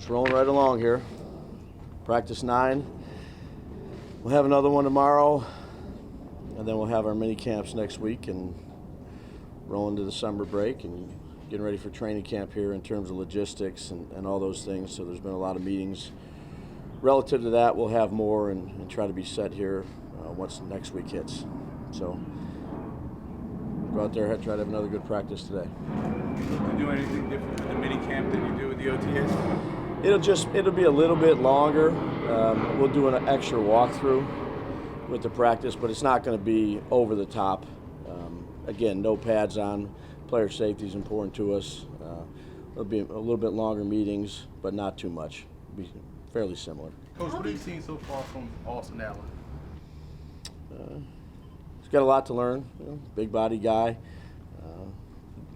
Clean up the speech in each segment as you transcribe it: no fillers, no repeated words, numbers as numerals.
It's rolling right along here. Practice 9. We'll have another one tomorrow, and then we'll have our mini camps next week and roll into the summer break and getting ready for training camp here in terms of logistics and all those things. So there's been a lot of meetings relative to that. We'll have more and try to be set here once next week hits. So go out there, try to have another good practice today. Do you do anything different with the mini camp than you do with the OTAs? It'll be a little bit longer. We'll do an extra walkthrough with the practice, but it's not going to be over the top. Again, no pads on. Player safety is important to us. It'll be a little bit longer meetings, but not too much. It'll be fairly similar. Coach, what have you seen so far from Austin Allen? He's got a lot to learn. Big body guy.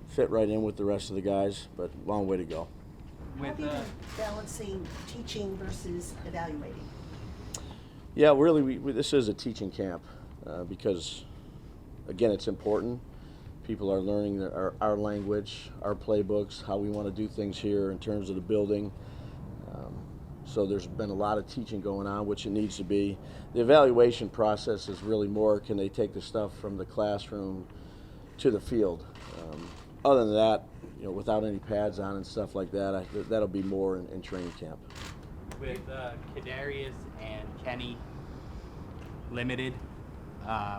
Fit right in with the rest of the guys, but long way to go. How have you been balancing teaching versus evaluating? Yeah, really, this is a teaching camp because, again, it's important. People are learning our language, our playbooks, how we want to do things here in terms of the building. So there's been a lot of teaching going on, which it needs to be. The evaluation process is really more, can they take the stuff from the classroom to the field? Other than that, without any pads on and stuff like that, that'll be more in training camp. With Kadarius and Kenny limited,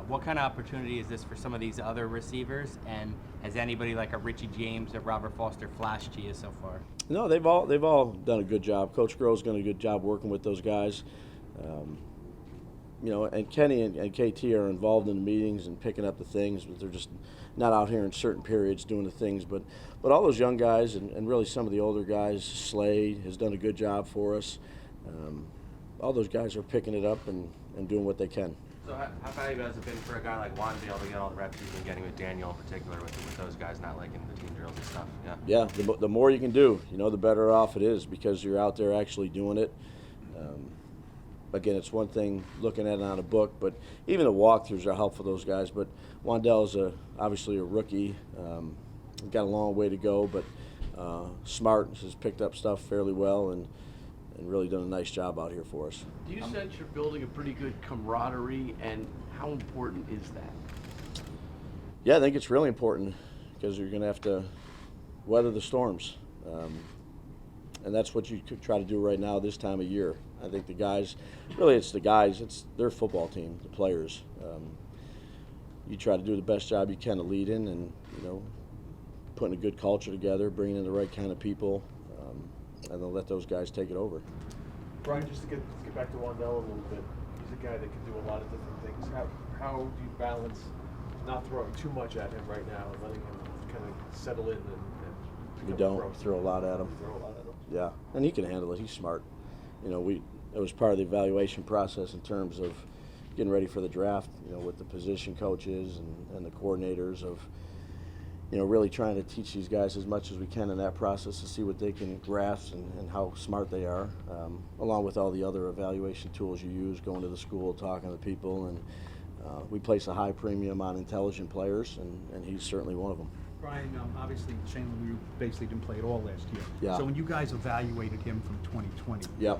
what kind of opportunity is this for some of these other receivers? And has anybody like a Richie James or Robert Foster flashed to you so far? No, they've all done a good job. Coach Grove's done a good job working with those guys. And Kenny and KT are involved in the meetings and picking up the things, but they're just not out here in certain periods doing the things. But all those young guys and really some of the older guys, Slade has done a good job for us. All those guys are picking it up and doing what they can. So how valuable has it been for a guy like Juan to be able to get all the reps he's been getting with Daniel in particular, with those guys not like in the team drills and stuff? Yeah, the more you can do, the better off it is because you're out there actually doing it. Again, it's one thing looking at it on a book, but even the walkthroughs are helpful for those guys. But Wandell's obviously a rookie. Got a long way to go, but smart, has picked up stuff fairly well and really done a nice job out here for us. Do you sense you're building a pretty good camaraderie, and how important is that? Yeah, I think it's really important because you're going to have to weather the storms. And that's what you could try to do right now this time of year. I think the guys, it's their football team, the players. You try to do the best job you can to lead in and, putting a good culture together, bringing in the right kind of people, and then let those guys take it over. Brian, just to get back to Wandell a little bit, he's a guy that can do a lot of different things. How do you balance not throwing too much at him right now and letting him kind of settle in and We don't throw a lot at him. throw a lot at him? Yeah, and he can handle it. He's smart. It was part of the evaluation process in terms of getting ready for the draft, with the position coaches and the coordinators of, really trying to teach these guys as much as we can in that process to see what they can grasp and how smart they are, along with all the other evaluation tools you use, going to the school, talking to people, and we place a high premium on intelligent players, and he's certainly one of them. Brian, obviously Shane Lemieux basically didn't play at all last year. Yeah. So when you guys evaluated him from 2020, Yep.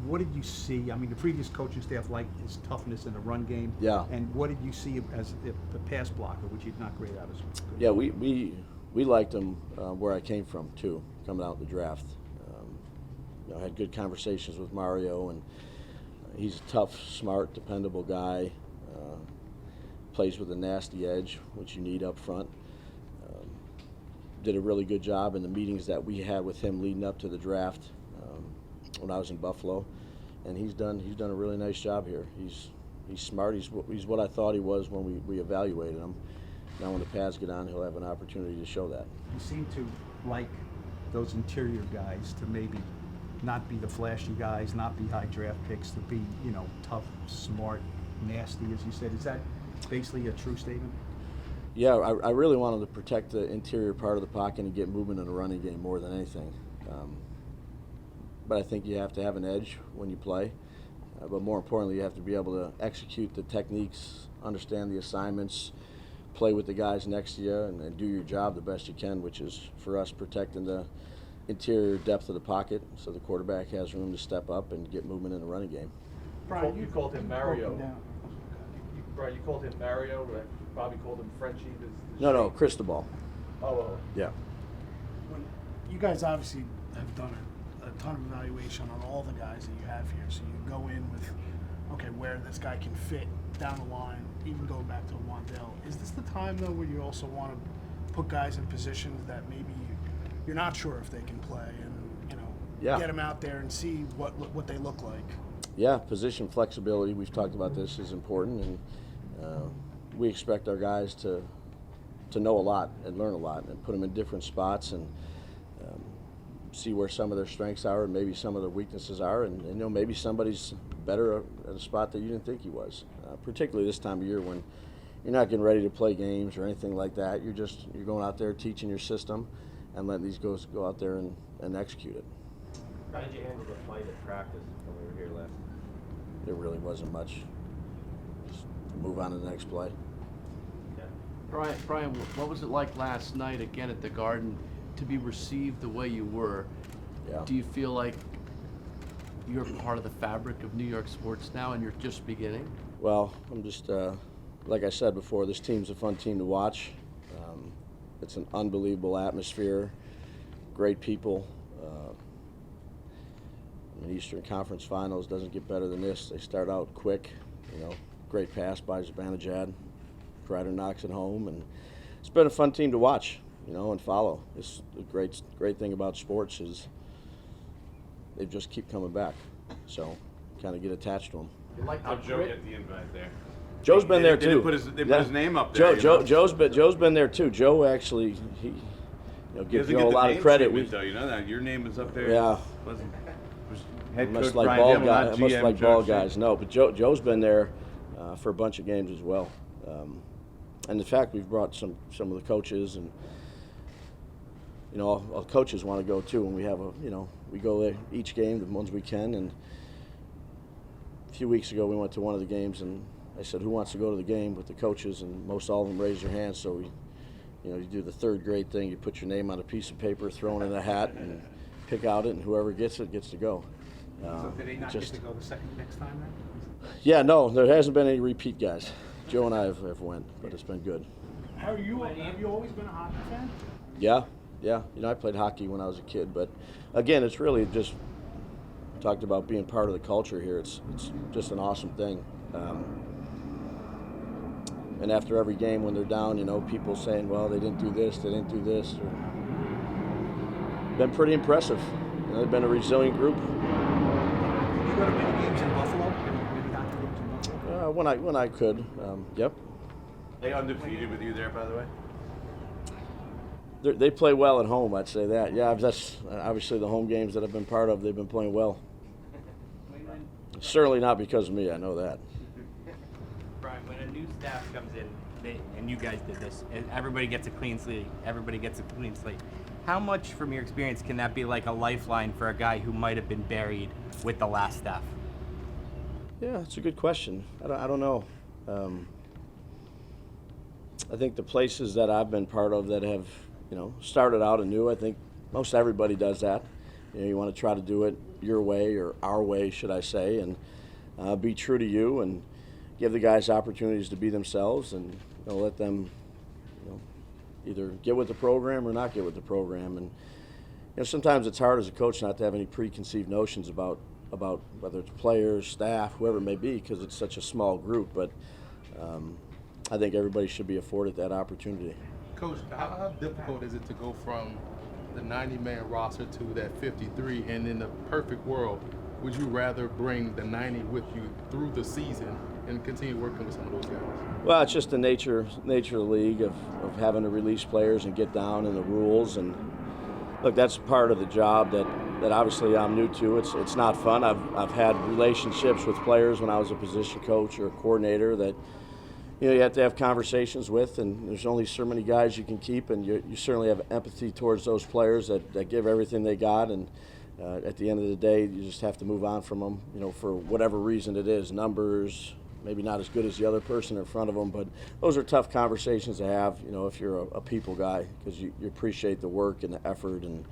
What did you see? I mean, the previous coaching staff liked his toughness in the run game. Yeah. And what did you see as the pass blocker, which he'd not grade out as good? Yeah, we liked him where I came from too, coming out in the draft. I had good conversations with Mario, and he's a tough, smart, dependable guy. Plays with a nasty edge, which you need up front. Did a really good job in the meetings that we had with him leading up to the draft when I was in Buffalo, and he's done a really nice job here. He's smart. He's what I thought he was when we evaluated him. Now when the pads get on, he'll have an opportunity to show that. You seem to like those interior guys to maybe not be the flashy guys, not be high draft picks, to be tough, smart, nasty, as you said. Is that basically a true statement? Yeah, I really wanted to protect the interior part of the pocket and get movement in the running game more than anything. But I think you have to have an edge when you play. But more importantly, you have to be able to execute the techniques, understand the assignments, play with the guys next to you, and do your job the best you can, which is, for us, protecting the interior depth of the pocket, so the quarterback has room to step up and get movement in the running game. Brian, you called him Mario. broken down. Brian, you called him Mario. Right? Bobby called him Frenchie. No, Cristobal. Oh, Yeah. When you guys obviously have done a ton of evaluation on all the guys that you have here, so you go in with, okay, where this guy can fit down the line, even going back to Wandell. Is this the time though where you also want to put guys in positions that maybe you're not sure if they can play, and Yeah. get them out there and see what they look like? Yeah, position flexibility, we've talked about this, is important, and we expect our guys to know a lot and learn a lot and put them in different spots and see where some of their strengths are and maybe some of their weaknesses are, and maybe somebody's better at a spot that you didn't think he was, particularly this time of year when you're not getting ready to play games or anything like that. You're going out there teaching your system and letting these guys go out there and execute it. How did you handle the fight at practice when we were here last? There really wasn't much. Just move on to the next play. Brian, what was it like last night again at the Garden to be received the way you were? Yeah. Do you feel like you're part of the fabric of New York sports now and you're just beginning? Well, I'm just, like I said before, this team's a fun team to watch. It's an unbelievable atmosphere, great people. Eastern Conference Finals doesn't get better than this. They start out quick, great pass by Zibanejad. Crider knocks it home, and it's been a fun team to watch, and follow. It's the great thing about sports is they just keep coming back. So, kind of get attached to them. You like How the Joe grit? get the invite there? Joe's been there They too. put his name up there. Joe's been there too. Joe actually he gives doesn't Joe get a the lot of name credit. statement, though, you know that your name is up there. Yeah. Was head Much coach like Brian ball Daboll, guys, not much GM like Joe ball Shea. guys. No, but Joe's been there for a bunch of games as well. And in fact, we've brought some of the coaches, and all coaches want to go too. And we have we go there each game, the ones we can. And a few weeks ago, we went to one of the games, and I said, "Who wants to go to the game?" with the coaches, and most all of them raised their hands. So we, you do the third grade thing. You put your name on a piece of paper, throw it in a hat, and pick out it, and whoever gets it gets to go. So did they not get to go the next time then? Yeah, no, there hasn't been any repeat guys. Joe and I have went, but it's been good. Have you always been a hockey fan? Yeah. I played hockey when I was a kid, but again, it's really just talked about being part of the culture here. It's just an awesome thing. And after every game, when they're down, people saying, "Well, they didn't do this, they didn't do this." Been pretty impressive. They've been a resilient group. Did you go to many games in Buffalo? Maybe not games in Buffalo? When I could, yep. They undefeated with you there, by the way. They play well at home, I'd say that. Yeah, that's obviously the home games that I've been part of. They've been playing well. Certainly not because of me. I know that. Brian, when a new staff comes in, and you guys did this, and everybody gets a clean slate. How much, from your experience, can that be like a lifeline for a guy who might have been buried with the last staff? Yeah, it's a good question. I don't know. I think the places that I've been part of that have, started out anew, I think most everybody does that. You want to try to do it your way, or our way, should I say, and be true to you and give the guys opportunities to be themselves, and let them either get with the program or not get with the program. And sometimes it's hard as a coach not to have any preconceived notions about whether it's players, staff, whoever it may be, because it's such a small group. But I think everybody should be afforded that opportunity. Coach, how difficult is it to go from the 90-man roster to that 53? And in the perfect world, would you rather bring the 90 with you through the season and continue working with some of those guys? Well, it's just the nature of the league of having to release players and get down in the rules. And look, that's part of the job that obviously I'm new to. It's not fun. I've had relationships with players when I was a position coach or a coordinator that you have to have conversations with, and there's only so many guys you can keep, and you certainly have empathy towards those players that give everything they got, and at the end of the day, you just have to move on from them, for whatever reason it is, numbers, maybe not as good as the other person in front of them, but those are tough conversations to have, if you're a people guy, because you appreciate the work and the effort, and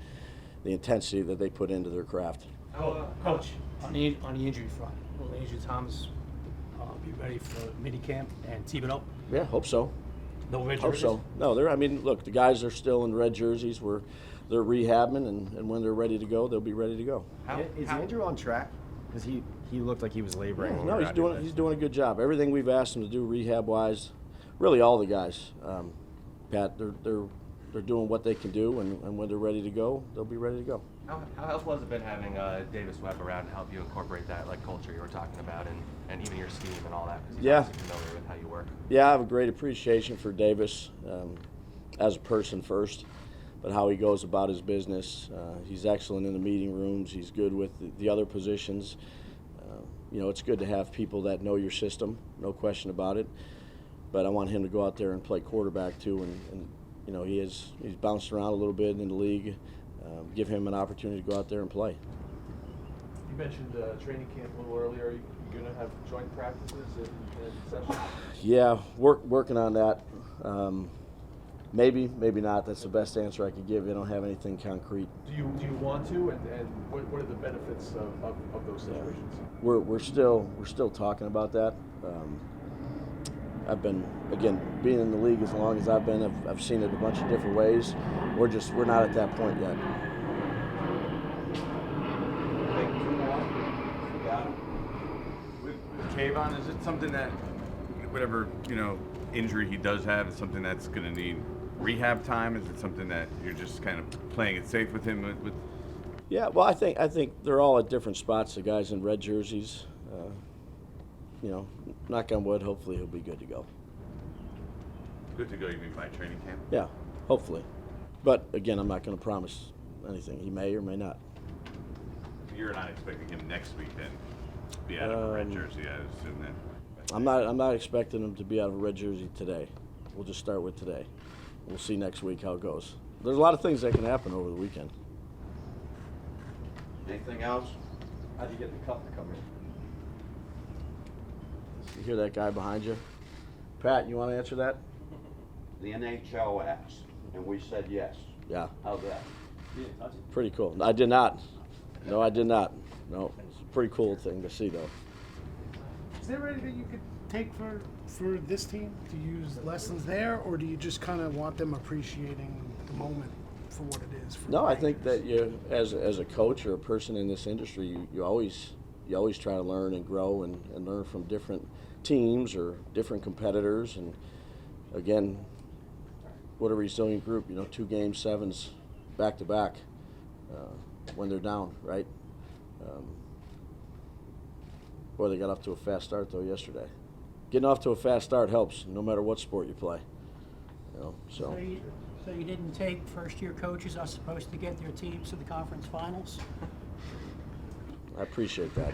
the intensity that they put into their craft. Coach, on the injury front, will Andrew Thomas be ready for mini camp and tee it up? Yeah, hope so. No red Hope jerseys? so. No, I mean, look, the guys are still in red jerseys. They're rehabbing, and when they're ready to go, they'll be ready to go. Is Andrew on track? Because he looked like he was laboring. when we No, were he's out doing here. he's doing a good job. Everything we've asked him to do rehab-wise, really all the guys, Pat, they're doing what they can do, and when they're ready to go, they'll be ready to go. How helpful has it been having Davis Webb around to help you incorporate that like culture you were talking about, and even your scheme and all that? Because he's Yeah. obviously familiar with how you work. Yeah, I have a great appreciation for Davis as a person first, but how he goes about his business. He's excellent in the meeting rooms. He's good with the other positions. You know, it's good to have people that know your system, no question about it. But I want him to go out there and play quarterback too, and you know, he's bounced around a little bit in the league. Give him an opportunity to go out there and play. You mentioned training camp a little earlier. Are you going to have joint practices and sessions? Yeah, working on that. Maybe not. That's the best answer I could give. I don't have anything concrete. Do you want to? And what are the benefits of those situations? We're still talking about that. I've been, again, being in the league as long as I've been, I've seen it a bunch of different ways. We're not at that point yet. With Kayvon, is it something that whatever injury he does have is something that's going to need rehab time? Is it something that you're just kind of playing it safe with him? Yeah, well, I think they're all at different spots. The guys in red jerseys, knock on wood. Hopefully, he'll be good to go. Good to go, you mean by training camp? Yeah, hopefully. But again, I'm not going to promise anything. He may or may not. You're not expecting him next week then to be out of a red jersey, I assume then. I'm not expecting him to be out of a red jersey today. We'll just start with today. We'll see next week how it goes. There's a lot of things that can happen over the weekend. Anything else? How would you get the cup to come in? You hear that guy behind you? Pat, you want to answer that? The NHL asked, and we said yes. Yeah. How's that? Pretty cool. I did not. No, I did not. No, it's a pretty cool thing to see, though. Is there anything you could take for this team to use lessons there, or do you just kind of want them appreciating the moment for what it is? For No, I think that you, as a coach or a person in this industry, you always try to learn and grow and learn from different teams or different competitors. And again, what a resilient group. 2 game sevens back to back when they're down, right? Boy, they got off to a fast start though yesterday. Getting off to a fast start helps, no matter what sport you play. So you didn't take first-year coaches are supposed to get their teams to the conference finals? I appreciate that.